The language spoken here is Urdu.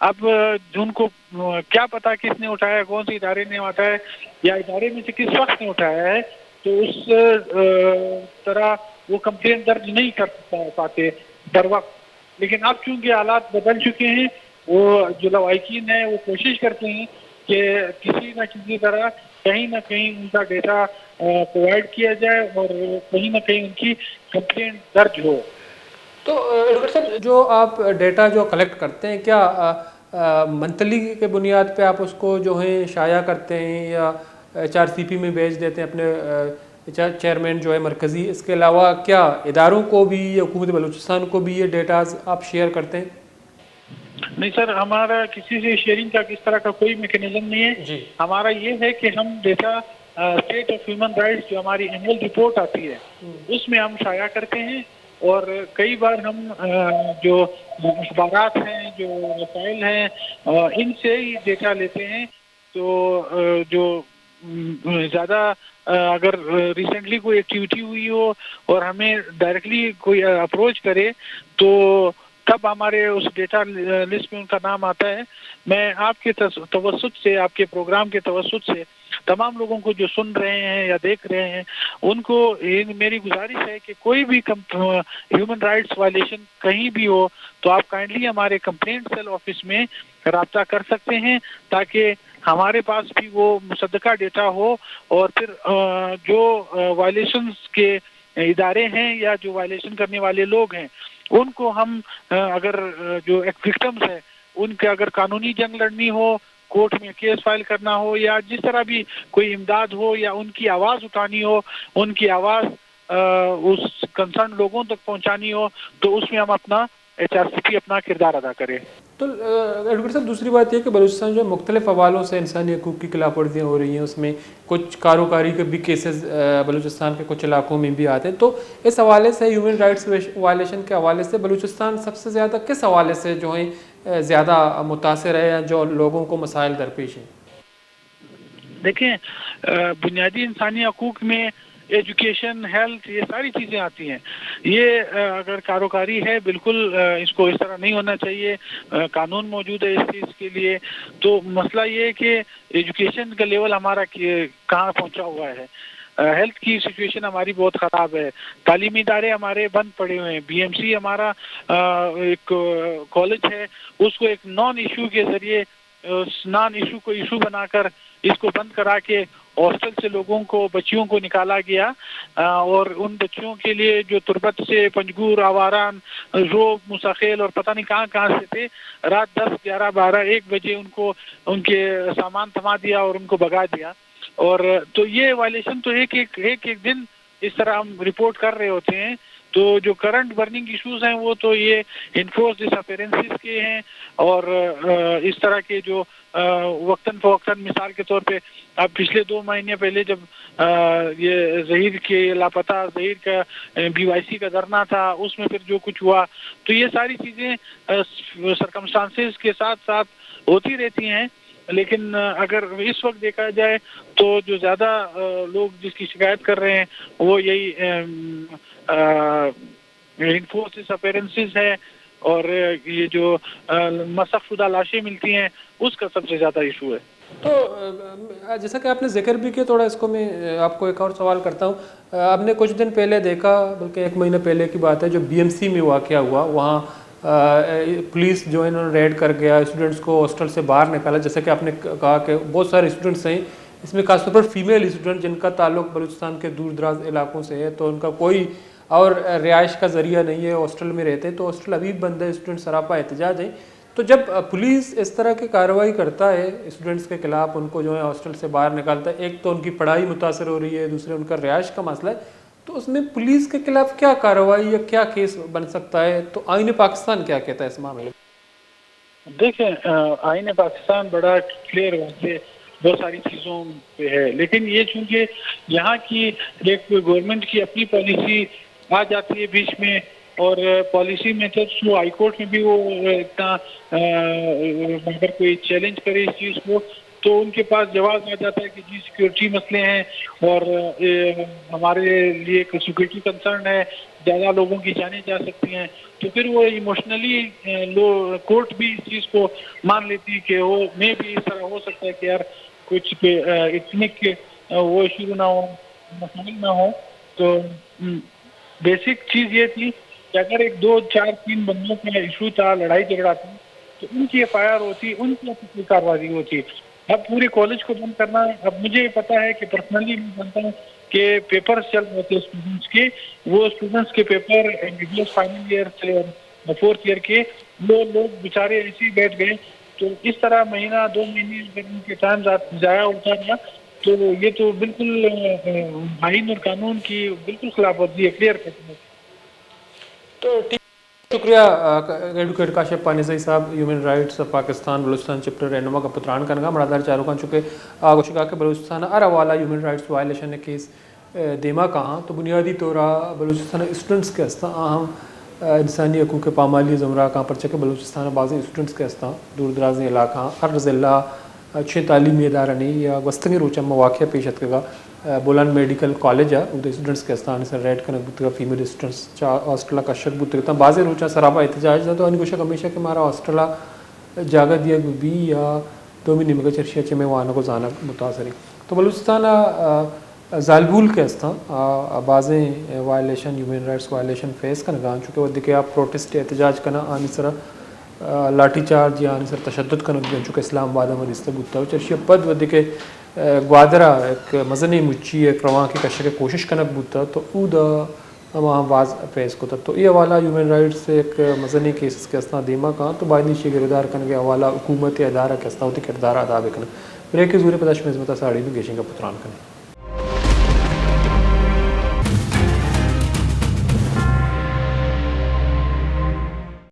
اب ان کو کیا پتا کس نے اٹھایا، کون سے ادارے نے اٹھایا ہے، یا ادارے میں سے کس شخص نے اٹھایا ہے، تو اس طرح وہ کمپلین درج نہیں کر پاتے در وقت. لیکن اب چونکہ حالات بدل چکے ہیں، وہ جو لواحقین ہیں وہ کوشش کرتے ہیں کہ کسی نہ کسی طرح کہیں نہ کہیں ان کا ڈیٹا پرووائڈ کیا جائے اور کہیں نہ کہیں ان کی کمپلین درج ہو. تو ڈاکٹر صاحب، جو آپ ڈیٹا جو کلیکٹ کرتے ہیں، کیا منتھلی کے بنیاد پہ آپ اس کو جو ہے شائع کرتے ہیں یا HRCP میں بھیج دیتے ہیں اپنے چیئرمین جو ہے مرکزی؟ اس کے علاوہ کیا اداروں کو بھی یا حکومت بلوچستان کو بھی یہ ڈیٹاز آپ شیئر کرتے ہیں؟ نہیں سر، ہمارا کسی سے شیئرنگ کا کس طرح کا کوئی میکینزم نہیں ہے. جی. ہمارا یہ ہے کہ ہم data state of human rights جو ہماری اینول رپورٹ آتی ہے اس میں ہم شائع کرتے ہیں، اور کئی بار ہم جو اخبارات ہیں، جو رسائل ہیں، ان سے ہی ڈیٹا لیتے ہیں. تو جو زیادہ اگر ریسنٹلی کوئی ایکٹیویٹی ہوئی ہو اور ہمیں ڈائریکٹلی کوئی اپروچ کرے تو تب ہمارے اس ڈیٹا لسٹ میں ان کا نام آتا ہے. میں آپ کے توسط سے، آپ کے پروگرام کے توسط سے تمام لوگوں کو جو سن رہے ہیں یا دیکھ رہے ہیں ان کو میری گزارش ہے کہ کوئی بھی ہیومن رائٹس وائلیشن کہیں بھی ہو تو آپ کائنڈلی ہمارے کمپلینٹ سیل آفس میں رابطہ کر سکتے ہیں، تاکہ ہمارے پاس بھی وہ مصدقہ ڈیٹا ہو، اور پھر جو وائلیشنز کے ادارے ہیں یا جو وائلیشن کرنے والے لوگ ہیں ان کو ہم اگر جو وکٹمز ہیں ان کے اگر قانونی جنگ لڑنی ہو، کورٹ میں کیس فائل کرنا ہو، یا جس طرح بھی کوئی امداد ہو یا ان کی آواز اٹھانی ہو، ان کی آواز اس کنسرن لوگوں تک پہنچانی ہو، تو اس میں ہم اپنا HRCP اپنا کردار ادا کرے. تو ڈاکٹر صاحب، دوسری بات یہ کہ بلوچستان جو مختلف حوالوں سے انسانی حقوق کی خلاف ورزیاں ہو رہی ہیں، اس میں کچھ کاروکاری کے بھی کیسز بلوچستان کے کچھ علاقوں میں بھی آتے ہیں. تو اس حوالے سے ہیومن رائٹس وائلیشن کے حوالے سے بلوچستان سب سے زیادہ کس حوالے سے جو ہیں زیادہ متاثر ہے یا جو لوگوں کو مسائل درپیش ہیں؟ دیکھیں، بنیادی انسانی حقوق میں ایجوکیشن، ہیلتھ، یہ ساری چیزیں آتی ہیں. یہ اگر کاروکاری ہے بالکل اس کو اس طرح نہیں ہونا چاہیے، قانون موجود ہے اس چیز کے لیے. تو مسئلہ یہ ہے کہ ایجوکیشن کا لیول ہمارا کہاں پہنچا ہوا ہے. ہیلتھ کی سچویشن ہماری بہت خراب ہے، تعلیمی ادارے ہمارے بند پڑے ہوئے ہیں. BMC ہمارا ایک کالج ہے، اس کو ایک نان ایشو کے ذریعے، نان ایشو کو ایشو بنا کر اس کو بند کرا کے ہاسٹل سے لوگوں کو، بچیوں کو نکالا گیا، اور ان بچیوں کے لیے جو تربت سے پنجگور، آواران، روب، مساخیل اور پتہ نہیں کہاں کہاں سے تھے، رات 10، 11، 12، 1 بجے ان کو ان کے سامان تھما دیا اور ان کو بھگا دیا. اور تو یہ وائلیشن تو ایک دن اس طرح ہم رپورٹ کر رہے ہوتے ہیں. تو جو کرنٹ برننگ ایشوز ہیں وہ تو یہ انفورس ڈس اپیرنسز کے ہیں، اور اس طرح کے جو وقتاً فوقتاً، مثال کے طور پہ اب پچھلے 2 مہینے پہلے جب یہ ظہیر کے لاپتہ ظہیر کا BYC کا دھرنا تھا، اس میں پھر جو کچھ ہوا، تو یہ ساری چیزیں سرکمسٹانسز کے ساتھ ساتھ ہوتی رہتی ہیں. لیکن اگر اس وقت دیکھا جائے تو جو زیادہ لوگ جس کی شکایت کر رہے ہیں وہ یہی انفورس اپیرنسز ہے، اور یہ جو مسخ شدہ لاشیں ملتی ہیں اس کا سب سے زیادہ ایشو ہے. تو جیسا کہ آپ نے ذکر بھی کیا، تھوڑا اس کو میں آپ کو ایک اور سوال کرتا ہوں. آپ نے کچھ دن پہلے دیکھا، بلکہ 1 مہینہ پہلے کی بات ہے، جو BMC میں واقعہ ہوا، وہاں پولیس جو ہے انہوں نے ریڈ کر گیا، اسٹوڈنٹس کو ہاسٹل سے باہر نکالا. جیسا کہ آپ نے کہا کہ بہت سارے اسٹوڈنٹس ہیں، اس میں خاص طور پر فیمیل اسٹوڈنٹ جن کا تعلق بلوچستان کے دور دراز علاقوں سے ہے، تو ان کا کوئی اور رہائش کا ذریعہ نہیں ہے، ہاسٹل میں رہتے ہیں، تو ہاسٹل ابھی بند ہے، اسٹوڈنٹ سراپا احتجاج ہیں. تو جب پولیس اس طرح کی کارروائی کرتا ہے اسٹوڈنٹس کے خلاف، ان کو جو ہے ہاسٹل سے باہر نکالتا ہے، ایک تو ان کی پڑھائی متاثر ہو رہی ہے، دوسرے ان کا رہائش کا مسئلہ ہے، تو اس میں پولیس کے خلاف کیا کارروائی یا کیا کیس بن سکتا ہے؟ تو آئین پاکستان کیا کہتا ہے اس معاملے میں؟ دیکھیں، آئین پاکستان بڑا کلیئر واضح بہت ساری چیزوں پہ ہے، لیکن یہ چونکہ یہاں کی ایک گورنمنٹ کی اپنی پالیسی آ جاتی ہے بیچ میں، اور پالیسی میں تو ہائی کورٹ میں بھی وہ اتنا اگر کوئی چیلنج کرے اس چیز کو تو ان کے پاس جواب آ جاتا ہے کہ جی سیکورٹی مسئلے ہیں اور ہمارے لیے سیکورٹی کنسرن ہے، زیادہ لوگوں کی جانیں جا سکتی ہیں، تو پھر وہ ایموشنلی کورٹ بھی اس چیز کو مان لیتی ہے کہ وہ میں بھی اس طرح ہو سکتا ہے کہ یار کچھ اتنک وہ ایشو نہ ہو، مسائل نہ ہو. تو بیسک چیز یہ تھی کہ اگر ایک 2 4 3 بندوں کا ایشو تھا، لڑائی جھگڑا تھا، تو ان کی ایف آئی آر ہوتی، ان کی اپنی کارروائی ہوتی. اب پورے کالج کو بند کرنا، اب مجھے پتا ہے کہ پرسنلی میں جانتا ہوں کہ پیپر چل رہے تھے اسٹوڈنٹس کے، وہ اسٹوڈنٹس کے پیپر MBBS فائنل ایئر سے 4th ایئر کے، وہ لوگ بیچارے ایسے ہی بیٹھ گئے. تو اس طرح مہینہ 2 مہینے اگر ان کے ٹائم ضائع ہوتا تھا تو یہ تو بالکل آئین اور قانون کی بالکل خلاف ورزی ہے، کلیئر کرتے ہیں. تو ٹھیک، شکریہ ایڈوکیٹ کاشف پانیزئی صاحب، human rights Pakistan Balochistan chapter رہنما کا پتران کنگا مڑادار چاروں کان چکے آگوشگا کے بلوچستان ار حوالہ ہیومن رائٹس وائلیشن کیس دیما کہاں تو بنیادی طور بلوچستان اسٹوڈنٹس کے ہستا اہم انسانی حقوق پامالی زمرہ کہاں پر چکے بلوچستان بعض اسٹوڈنٹس کے ہستا دور دراز علاقہ ہر ضلع اچھے تعلیمی ادارہ نہیں یا وسطنگی روچہ مواقع پیشت کا بولان میڈیکل کالج ہے ادھر اسٹوڈنٹس کے استان سے ریڈ کنک بتگا فیمیل اسٹوڈنٹس چا ہاسٹل کا شک بتگتا بعض روچہ سرابا احتجاج تھا تو ان گوشک ہمیشہ کہ ہمارا ہاسٹلا جاگہ دیا بھی یا 2 مہینے میں چرشیا چے میں وہاں کو جانا متاثر. تو بلوچستان زالبول کے استان بعضیں violation human rights violation face کن گان چونکہ وہ دیکھے آپ پروٹیسٹ احتجاج کنا آنی سر لاٹھی چارج یا آنی سر تشدد کنک گان چونکہ اسلام آباد میں دستے بودتا چرشیا پد وہ دیکھے گوادرہ ایک مزنی مچی ایک رواں کی کشے کوشش کنک بودتا تو او دا وہاں باز فیس کو تھا. تو یہ حوالہ ہیومن رائٹس سے ایک مزنی کیسز کے استان دیما کہاں تو بائنی شی گردار کن کے حوالہ حکومت ادارہ کے استان ہوتی کردار ادا بکن بریک کے زورے پداش میں عظمتہ ساڑی بھی گیشنگ کا پتران کریں.